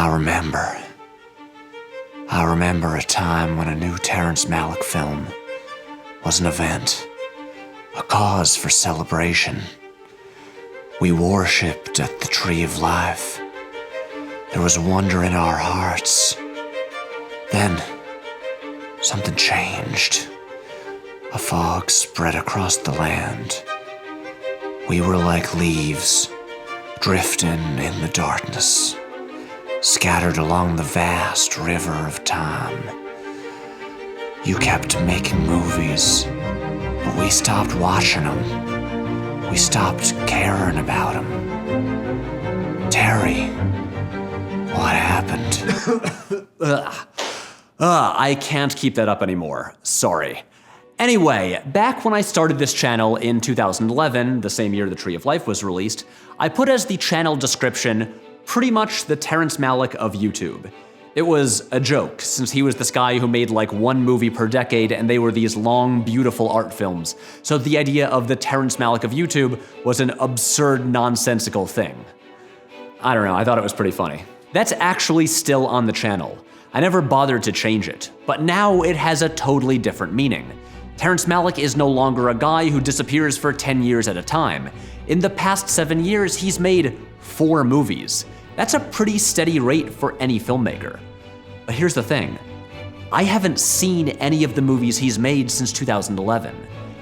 I remember. I remember a time when a new Terrence Malick film was an event, a cause for celebration. We worshipped at the Tree of Life. There was wonder in our hearts. Then, something changed. A fog spread across the land. We were like leaves, drifting in the darkness, scattered along the vast river of time. You kept making movies, but we stopped watching them. We stopped caring about them. Terry, what happened? I can't keep that up anymore. Sorry. Anyway, back when I started this channel in 2011, the same year The Tree of Life was released, I put as the channel description pretty much the Terrence Malick of YouTube. It was a joke, since he was this guy who made like one movie per decade and they were these long, beautiful art films. So the idea of the Terrence Malick of YouTube was an absurd, nonsensical thing. I don't know, I thought it was pretty funny. That's actually still on the channel. I never bothered to change it, but now it has a totally different meaning. Terrence Malick is no longer a guy who disappears for 10 years at a time. In the past 7 years, he's made 4 movies. That's a pretty steady rate for any filmmaker. But here's the thing. I haven't seen any of the movies he's made since 2011.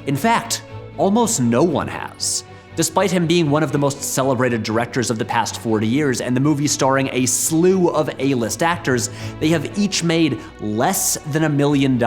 In fact, almost no one has. Despite him being one of the most celebrated directors of the past 40 years and the movies starring a slew of A-list actors, they have each made less than $1 million.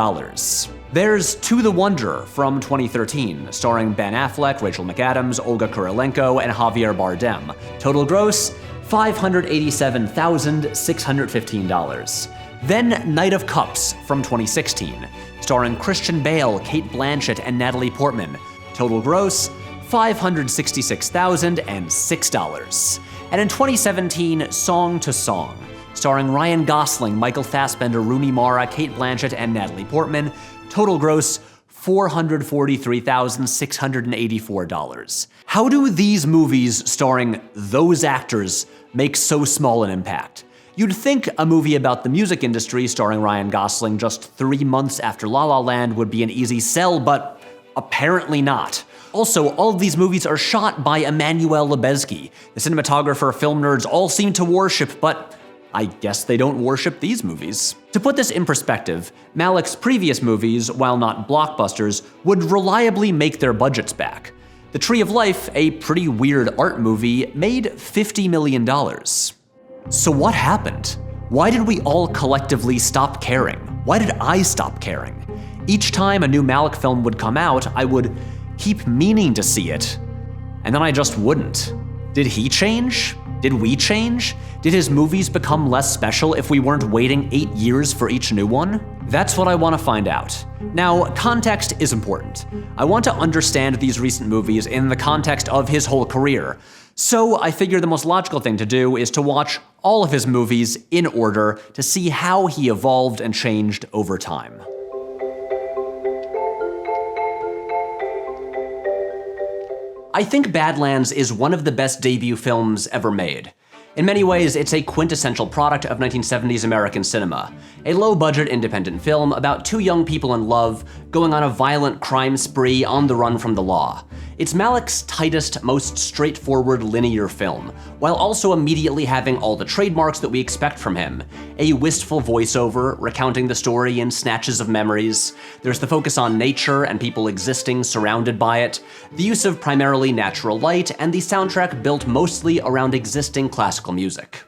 There's To the Wonder from 2013, starring Ben Affleck, Rachel McAdams, Olga Kurylenko, and Javier Bardem. Total gross, $587,615. Then Night of Cups from 2016, starring Christian Bale, Cate Blanchett, and Natalie Portman. Total gross, $566,006. And in 2017, Song to Song, starring Ryan Gosling, Michael Fassbender, Rooney Mara, Cate Blanchett, and Natalie Portman. Total gross, $443,684. How do these movies starring those actors make so small an impact? You'd think a movie about the music industry starring Ryan Gosling just 3 months after La La Land would be an easy sell, but apparently not. Also, all of these movies are shot by Emmanuel Lubezki, the cinematographer film nerds all seem to worship, but I guess they don't worship these movies. To put this in perspective, Malick's previous movies, while not blockbusters, would reliably make their budgets back. The Tree of Life, a pretty weird art movie, made $50 million. So what happened? Why did we all collectively stop caring? Why did I stop caring? Each time a new Malick film would come out, I would keep meaning to see it, and then I just wouldn't. Did he change? Did we change? Did his movies become less special if we weren't waiting 8 years for each new one? That's what I want to find out. Now, context is important. I want to understand these recent movies in the context of his whole career. So I figure the most logical thing to do is to watch all of his movies in order to see how he evolved and changed over time. I think Badlands is one of the best debut films ever made. In many ways, it's a quintessential product of 1970s American cinema. A low-budget independent film about 2 young people in love going on a violent crime spree on the run from the law. It's Malick's tightest, most straightforward linear film, while also immediately having all the trademarks that we expect from him. A wistful voiceover, recounting the story in snatches of memories. There's the focus on nature and people existing surrounded by it, the use of primarily natural light, and the soundtrack built mostly around existing classical music.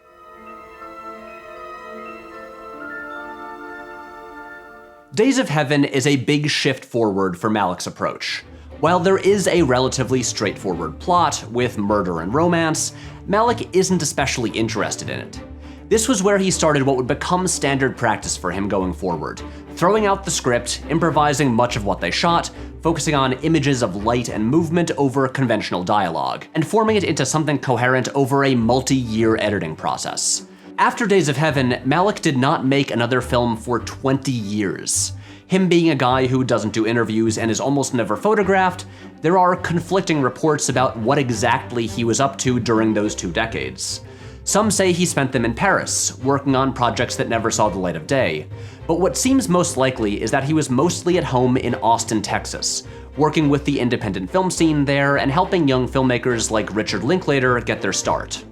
Days of Heaven is a big shift forward for Malick's approach. While there is a relatively straightforward plot with murder and romance, Malick isn't especially interested in it. This was where he started what would become standard practice for him going forward, throwing out the script, improvising much of what they shot, focusing on images of light and movement over conventional dialogue, and forming it into something coherent over a multi-year editing process. After Days of Heaven, Malick did not make another film for 20 years. Him being a guy who doesn't do interviews and is almost never photographed, there are conflicting reports about what exactly he was up to during those 2 decades. Some say he spent them in Paris, working on projects that never saw the light of day. But what seems most likely is that he was mostly at home in Austin, Texas, working with the independent film scene there and helping young filmmakers like Richard Linklater get their start.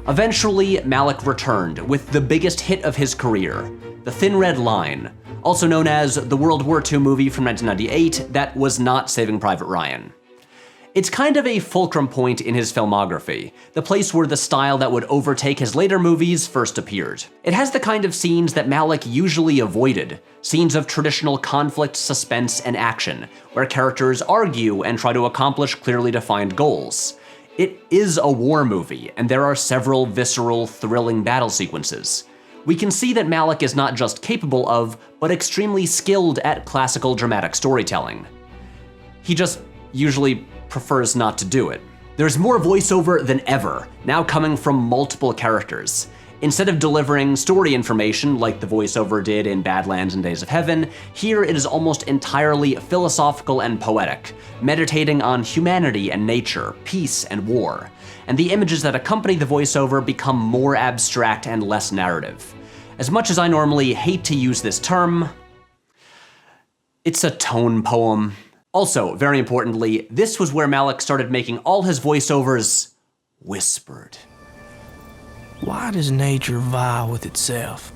Eventually, Malick returned with the biggest hit of his career, The Thin Red Line, also known as the World War II movie from 1998 that was not Saving Private Ryan. It's kind of a fulcrum point in his filmography, the place where the style that would overtake his later movies first appeared. It has the kind of scenes that Malick usually avoided, scenes of traditional conflict, suspense, and action, where characters argue and try to accomplish clearly defined goals. It is a war movie, and there are several visceral, thrilling battle sequences. We can see that Malick is not just capable of, but extremely skilled at classical dramatic storytelling. He just usually prefers not to do it. There's more voiceover than ever, now coming from multiple characters. Instead of delivering story information like the voiceover did in Badlands and Days of Heaven, here it is almost entirely philosophical and poetic, meditating on humanity and nature, peace and war. And the images that accompany the voiceover become more abstract and less narrative. As much as I normally hate to use this term, it's a tone poem. Also, very importantly, this was where Malick started making all his voiceovers whispered. Why does nature vie with itself?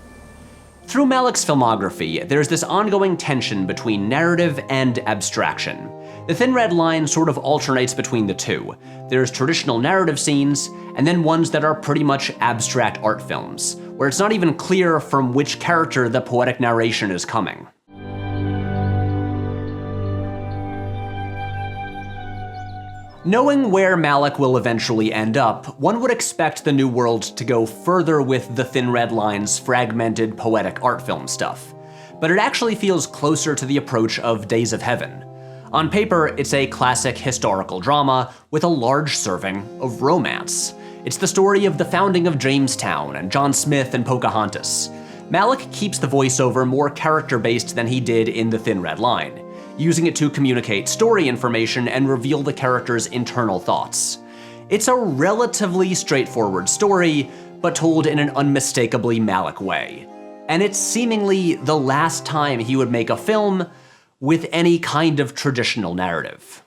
Through Malick's filmography, there's this ongoing tension between narrative and abstraction. The Thin Red Line sort of alternates between the two. There's traditional narrative scenes, and then ones that are pretty much abstract art films, where it's not even clear from which character the poetic narration is coming. Knowing where Malick will eventually end up, one would expect the New World to go further with The Thin Red Line's fragmented poetic art film stuff. But it actually feels closer to the approach of Days of Heaven. On paper, it's a classic historical drama with a large serving of romance. It's the story of the founding of Jamestown and John Smith and Pocahontas. Malick keeps the voiceover more character-based than he did in The Thin Red Line, using it to communicate story information and reveal the character's internal thoughts. It's a relatively straightforward story, but told in an unmistakably Malick way. And it's seemingly the last time he would make a film with any kind of traditional narrative.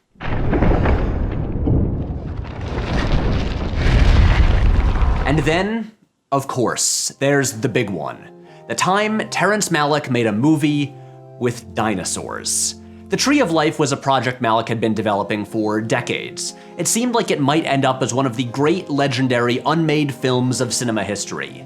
And then, of course, there's the big one. The time Terrence Malick made a movie with dinosaurs. The Tree of Life was a project Malick had been developing for decades. It seemed like it might end up as one of the great legendary unmade films of cinema history.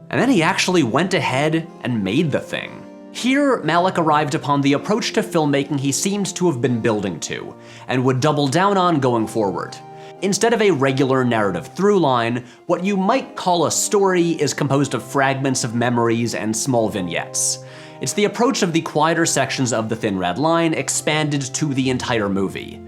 And then he actually went ahead and made the thing. Here, Malick arrived upon the approach to filmmaking he seemed to have been building to, and would double down on going forward. Instead of a regular narrative through line, what you might call a story is composed of fragments of memories and small vignettes. It's the approach of the quieter sections of The Thin Red Line expanded to the entire movie.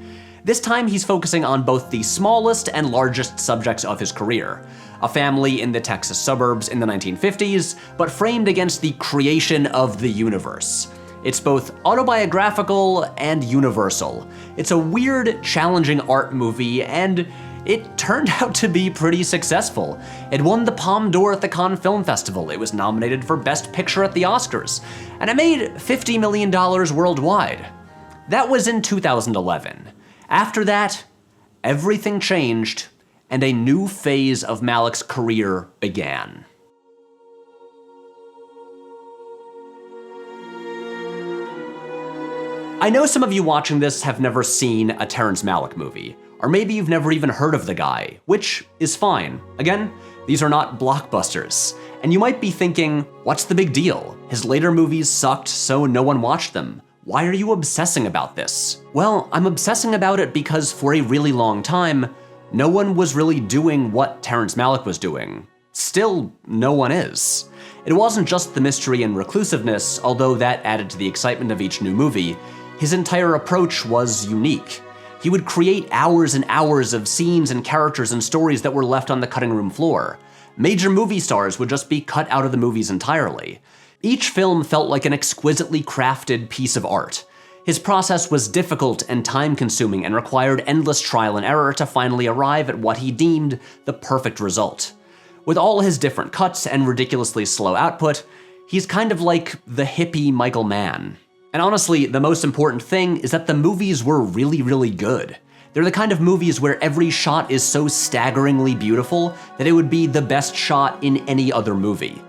This time he's focusing on both the smallest and largest subjects of his career. A family in the Texas suburbs in the 1950s, but framed against the creation of the universe. It's both autobiographical and universal. It's a weird, challenging art movie, and it turned out to be pretty successful. It won the Palme d'Or at the Cannes Film Festival, it was nominated for Best Picture at the Oscars, and it made $50 million worldwide. That was in 2011. After that, everything changed, and a new phase of Malick's career began. I know some of you watching this have never seen a Terrence Malick movie, or maybe you've never even heard of the guy, which is fine. Again, these are not blockbusters. And you might be thinking, what's the big deal? His later movies sucked, so no one watched them. Why are you obsessing about this? Well, I'm obsessing about it because for a really long time, no one was really doing what Terrence Malick was doing. Still, no one is. It wasn't just the mystery and reclusiveness, although that added to the excitement of each new movie. His entire approach was unique. He would create hours and hours of scenes and characters and stories that were left on the cutting room floor. Major movie stars would just be cut out of the movies entirely. Each film felt like an exquisitely crafted piece of art. His process was difficult and time-consuming and required endless trial and error to finally arrive at what he deemed the perfect result. With all his different cuts and ridiculously slow output, he's kind of like the hippie Michael Mann. And honestly, the most important thing is that the movies were really, really good. They're the kind of movies where every shot is so staggeringly beautiful that it would be the best shot in any other movie.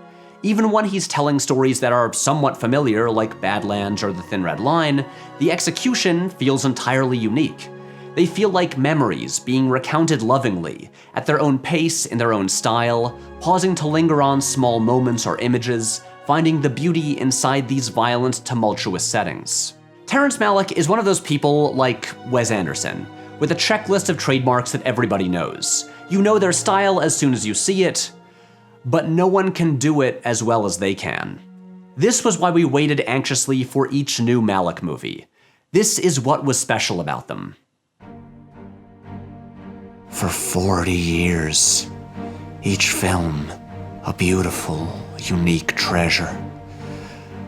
Even when he's telling stories that are somewhat familiar, like Badlands or The Thin Red Line, the execution feels entirely unique. They feel like memories being recounted lovingly, at their own pace, in their own style, pausing to linger on small moments or images, finding the beauty inside these violent, tumultuous settings. Terrence Malick is one of those people like Wes Anderson, with a checklist of trademarks that everybody knows. You know their style as soon as you see it, but no one can do it as well as they can. This was why we waited anxiously for each new Malick movie. This is what was special about them. For 40 years, each film a beautiful, unique treasure.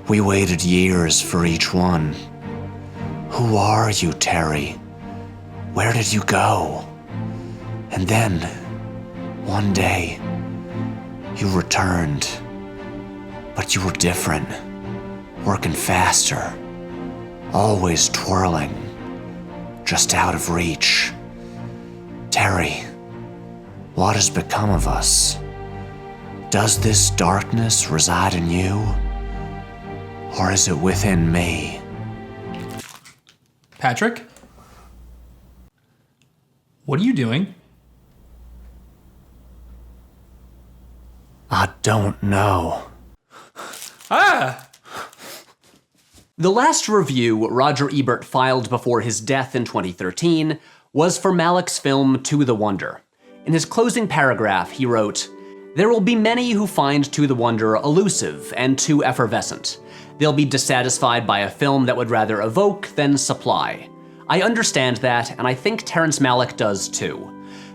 We waited years for each one. Who are you, Terry? Where did you go? And then, one day, you returned, but you were different, working faster, always twirling, just out of reach. Terry, what has become of us? Does this darkness reside in you, or is it within me? Patrick? What are you doing? I don't know. The last review Roger Ebert filed before his death in 2013 was for Malick's film To the Wonder. In his closing paragraph, he wrote, "There will be many who find To the Wonder elusive and too effervescent. They'll be dissatisfied by a film that would rather evoke than supply. I understand that, and I think Terrence Malick does too.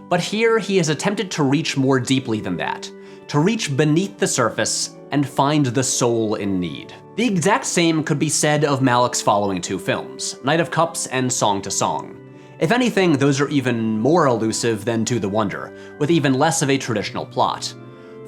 But here he has attempted to reach more deeply than that, to reach beneath the surface and find the soul in need." The exact same could be said of Malick's following two films, Night of Cups and Song to Song. If anything, those are even more elusive than To the Wonder, with even less of a traditional plot.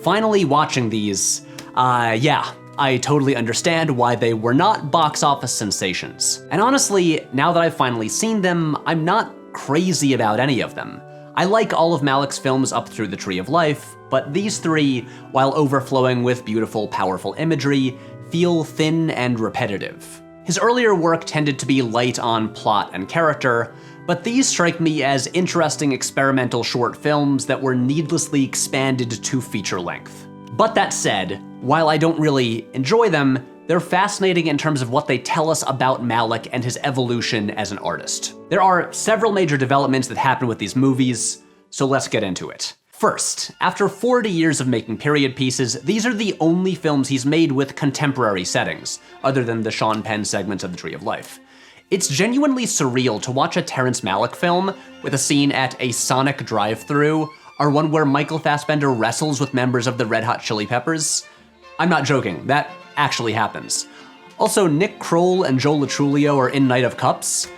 Finally watching these, I totally understand why they were not box office sensations. And honestly, now that I've finally seen them, I'm not crazy about any of them. I like all of Malick's films up through The Tree of Life, but these three, while overflowing with beautiful, powerful imagery, feel thin and repetitive. His earlier work tended to be light on plot and character, but these strike me as interesting experimental short films that were needlessly expanded to feature length. But that said, while I don't really enjoy them, they're fascinating in terms of what they tell us about Malick and his evolution as an artist. There are several major developments that happen with these movies, so let's get into it. First, after 40 years of making period pieces, these are the only films he's made with contemporary settings, other than the Sean Penn segments of The Tree of Life. It's genuinely surreal to watch a Terrence Malick film with a scene at a Sonic drive-thru, or one where Michael Fassbender wrestles with members of the Red Hot Chili Peppers. I'm not joking, that actually happens. Also, Nick Kroll and Joe Lo Truglio are in Night of Cups.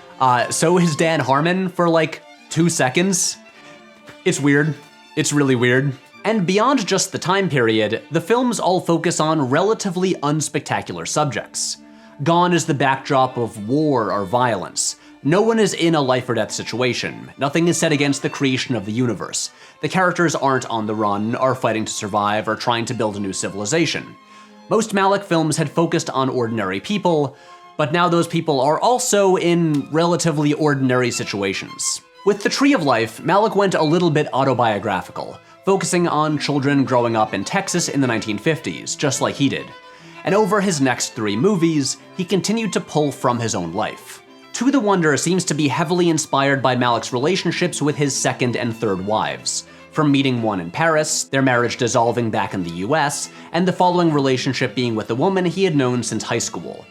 So is Dan Harmon for like 2 seconds. It's weird. It's really weird. And beyond just the time period, the films all focus on relatively unspectacular subjects. Gone is the backdrop of war or violence. No one is in a life or death situation. Nothing is set against the creation of the universe. The characters aren't on the run, are fighting to survive, or trying to build a new civilization. Most Malick films had focused on ordinary people, but now those people are also in relatively ordinary situations. With The Tree of Life, Malick went a little bit autobiographical, focusing on children growing up in Texas in the 1950s, just like he did. And over his next 3 movies, he continued to pull from his own life. To the Wonder seems to be heavily inspired by Malick's relationships with his second and third wives, from meeting one in Paris, their marriage dissolving back in the US, and the following relationship being with a woman he had known since high school.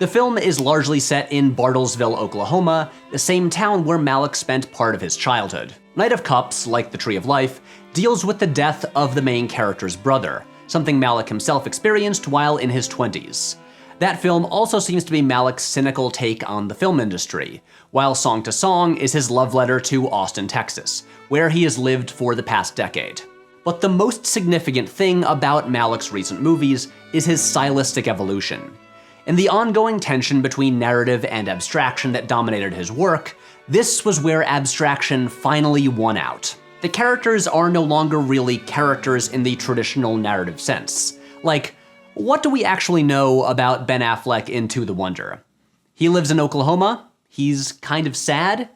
The film is largely set in Bartlesville, Oklahoma, the same town where Malick spent part of his childhood. Night of Cups, like The Tree of Life, deals with the death of the main character's brother, something Malick himself experienced while in his 20s. That film also seems to be Malick's cynical take on the film industry, while Song to Song is his love letter to Austin, Texas, where he has lived for the past decade. But the most significant thing about Malick's recent movies is his stylistic evolution. In the ongoing tension between narrative and abstraction that dominated his work, this was where abstraction finally won out. The characters are no longer really characters in the traditional narrative sense. Like, what do we actually know about Ben Affleck in To the Wonder? He lives in Oklahoma. He's kind of sad.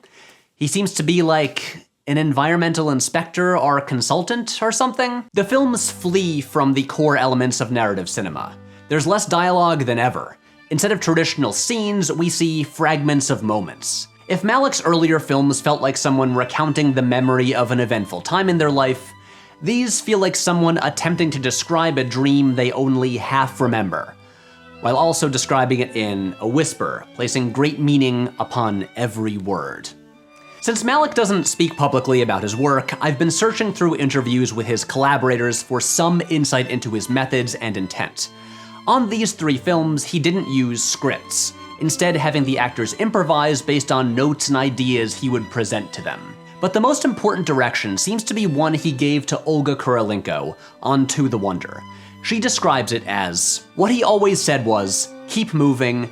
He seems to be like an environmental inspector or consultant or something. The films flee from the core elements of narrative cinema. There's less dialogue than ever. Instead of traditional scenes, we see fragments of moments. If Malick's earlier films felt like someone recounting the memory of an eventful time in their life, these feel like someone attempting to describe a dream they only half remember, while also describing it in a whisper, placing great meaning upon every word. Since Malick doesn't speak publicly about his work, I've been searching through interviews with his collaborators for some insight into his methods and intent. On these 3 films, he didn't use scripts, instead having the actors improvise based on notes and ideas he would present to them. But the most important direction seems to be one he gave to Olga Kurylenko on To the Wonder. She describes it as, what he always said was, keep moving,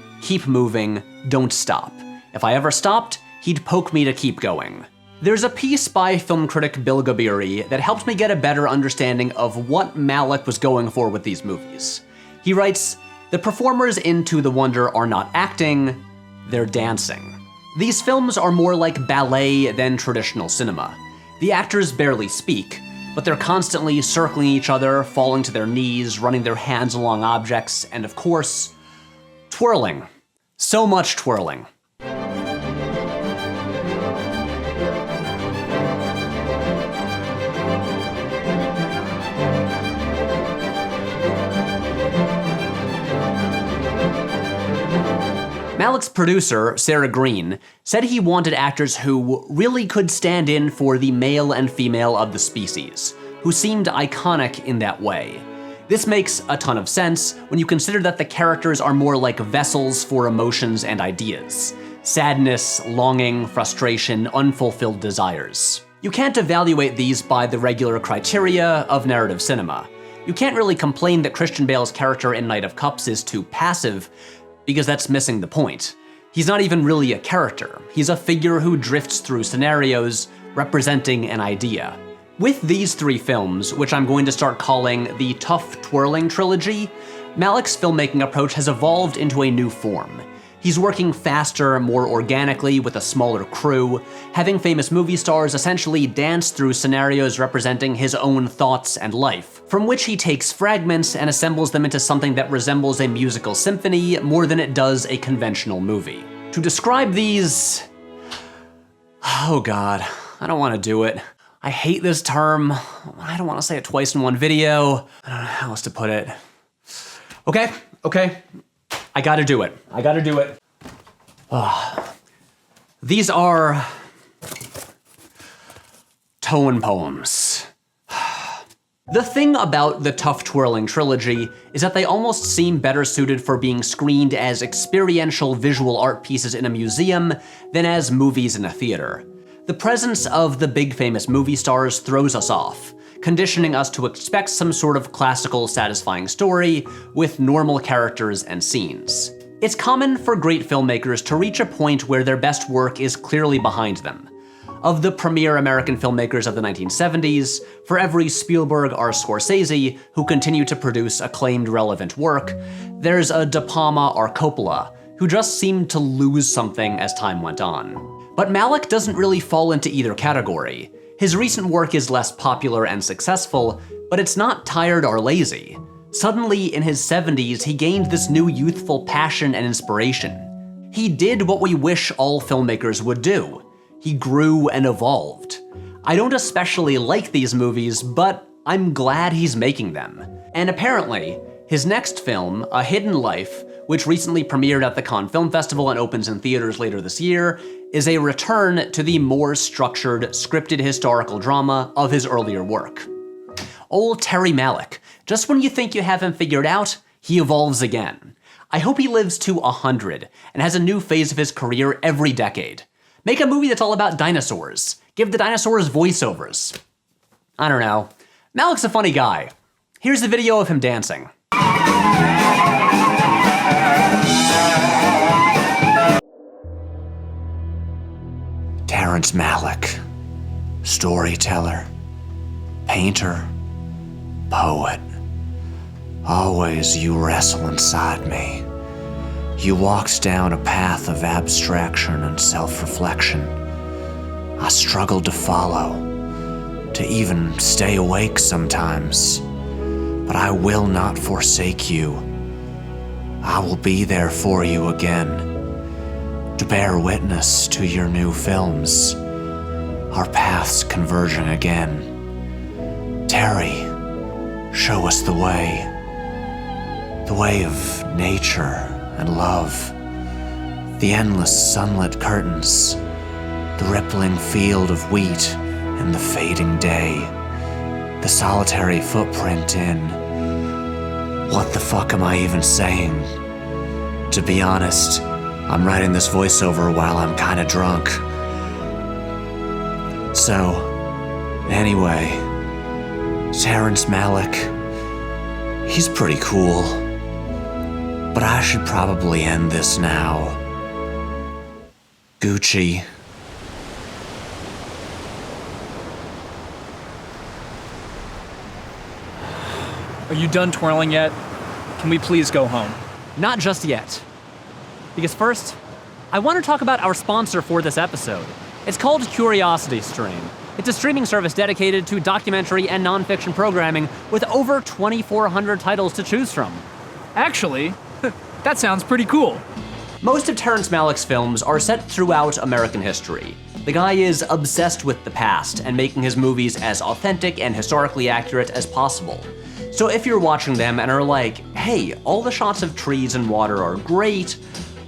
don't stop. If I ever stopped, he'd poke me to keep going. There's a piece by film critic Bill Gabiri that helped me get a better understanding of what Malick was going for with these movies. He writes, the performers in To the Wonder are not acting, they're dancing. These films are more like ballet than traditional cinema. The actors barely speak, but they're constantly circling each other, falling to their knees, running their hands along objects, and of course, twirling. So much twirling. Malick's producer, Sarah Green, said he wanted actors who really could stand in for the male and female of the species, who seemed iconic in that way. This makes a ton of sense when you consider that the characters are more like vessels for emotions and ideas. Sadness, longing, frustration, unfulfilled desires. You can't evaluate these by the regular criteria of narrative cinema. You can't really complain that Christian Bale's character in Knight of Cups is too passive, because that's missing the point. He's not even really a character. He's a figure who drifts through scenarios, representing an idea. With these 3 films, which I'm going to start calling the Tough Twirling Trilogy, Malick's filmmaking approach has evolved into a new form. He's working faster, more organically with a smaller crew, having famous movie stars essentially dance through scenarios representing his own thoughts and life, from which he takes fragments and assembles them into something that resembles a musical symphony more than it does a conventional movie. To describe these... oh god, I don't want to do it. I hate this term. I don't want to say it twice in one video. I don't know how else to put it. Okay. I gotta do it. These are tone poems. The thing about the Tough Twirling Trilogy is that they almost seem better suited for being screened as experiential visual art pieces in a museum than as movies in a theater. The presence of the big famous movie stars throws us off, conditioning us to expect some sort of classical, satisfying story with normal characters and scenes. It's common for great filmmakers to reach a point where their best work is clearly behind them. Of the premier American filmmakers of the 1970s, for every Spielberg or Scorsese who continue to produce acclaimed, relevant work, there's a De Palma or Coppola who just seemed to lose something as time went on. But Malick doesn't really fall into either category. His recent work is less popular and successful, but it's not tired or lazy. Suddenly, in his 70s, he gained this new youthful passion and inspiration. He did what we wish all filmmakers would do. He grew and evolved. I don't especially like these movies, but I'm glad he's making them. And apparently, his next film, A Hidden Life, which recently premiered at the Cannes Film Festival and opens in theaters later this year, is a return to the more structured, scripted historical drama of his earlier work. Old Terry Malick, just when you think you have him figured out, he evolves again. I hope he lives to 100 and has a new phase of his career every decade. Make a movie that's all about dinosaurs. Give the dinosaurs voiceovers. I don't know. Malick's a funny guy. Here's the video of him dancing. Terrence Malick, storyteller, painter, poet. Always you wrestle inside me. You walked down a path of abstraction and self-reflection. I struggled to follow, to even stay awake sometimes. But I will not forsake you. I will be there for you again, to bear witness to your new films, our paths converging again. Terry, show us the way of nature and love, the endless sunlit curtains, the rippling field of wheat in the fading day, the solitary footprint in... What the fuck am I even saying? To be honest, I'm writing this voiceover while I'm kinda drunk. So, anyway, Terrence Malick, he's pretty cool. But I should probably end this now. Gucci. Are you done twirling yet? Can we please go home? Not just yet. Because first, I want to talk about our sponsor for this episode. It's called Curiosity Stream. It's a streaming service dedicated to documentary and nonfiction programming with over 2,400 titles to choose from. Actually, that sounds pretty cool. Most of Terrence Malick's films are set throughout American history. The guy is obsessed with the past and making his movies as authentic and historically accurate as possible. So if you're watching them and are like, hey, all the shots of trees and water are great,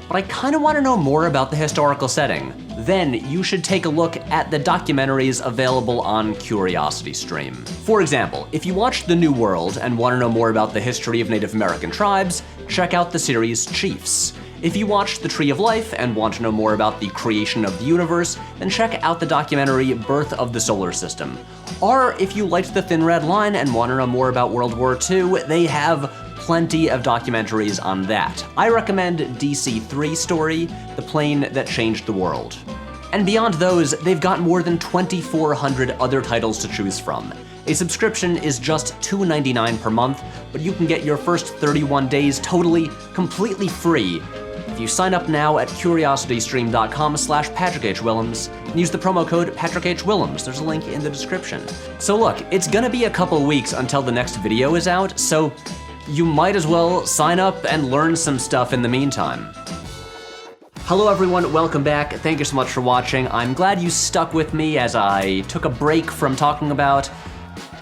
but I kind of want to know more about the historical setting, then you should take a look at the documentaries available on Curiosity Stream. For example, if you watched The New World and want to know more about the history of Native American tribes, check out the series Chiefs. If you watched The Tree of Life and want to know more about the creation of the universe, then check out the documentary Birth of the Solar System. Or if you liked The Thin Red Line and want to know more about World War II, they have plenty of documentaries on that. I recommend DC-3 Story, The Plane That Changed the World. And beyond those, they've got more than 2,400 other titles to choose from. A subscription is just $2.99 per month, but you can get your first 31 days totally, completely free if you sign up now at curiositystream.com/Patrick H. Willems and use the promo code Patrick H. Willems. There's a link in the description. So look, it's gonna be a couple weeks until the next video is out, so you might as well sign up and learn some stuff in the meantime. Hello everyone, welcome back. Thank you so much for watching. I'm glad you stuck with me as I took a break from talking about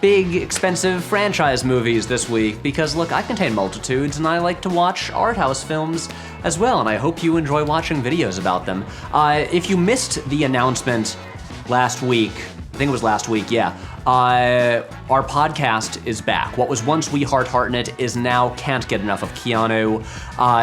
big, expensive franchise movies this week, because look, I contain multitudes and I like to watch art house films as well, and I hope you enjoy watching videos about them. If you missed the announcement last week, I think it was last week, yeah, our podcast is back. What was once We Heart Hartnett is now Can't Get Enough of Keanu.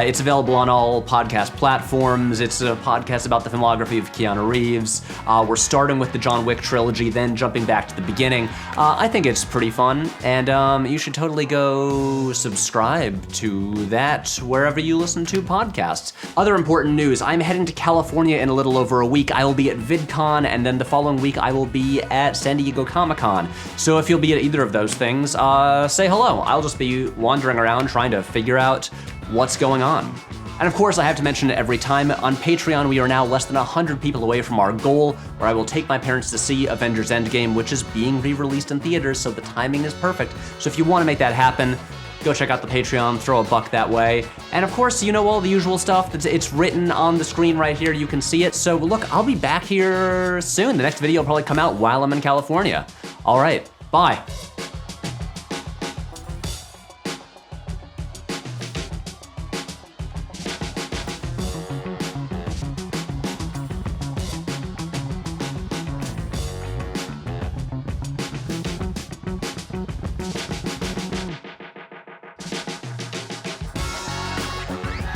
It's available on all podcast platforms. It's a podcast about the filmography of Keanu Reeves. We're starting with the John Wick trilogy, then jumping back to the beginning. I think it's pretty fun, and you should totally go subscribe to that wherever you listen to podcasts. Other important news, I'm heading to California in a little over a week. I will be at VidCon, and then the following week I will be at San Diego Comic-Con. So if you'll be at either of those things, say hello. I'll just be wandering around trying to figure out what's going on. And of course, I have to mention it every time, on Patreon we are now less than 100 people away from our goal, where I will take my parents to see Avengers Endgame, which is being re-released in theaters, so the timing is perfect. So if you want to make that happen, go check out the Patreon, throw a buck that way. And of course, you know all the usual stuff. It's written on the screen right here, you can see it. So look, I'll be back here soon. The next video will probably come out while I'm in California. All right, bye.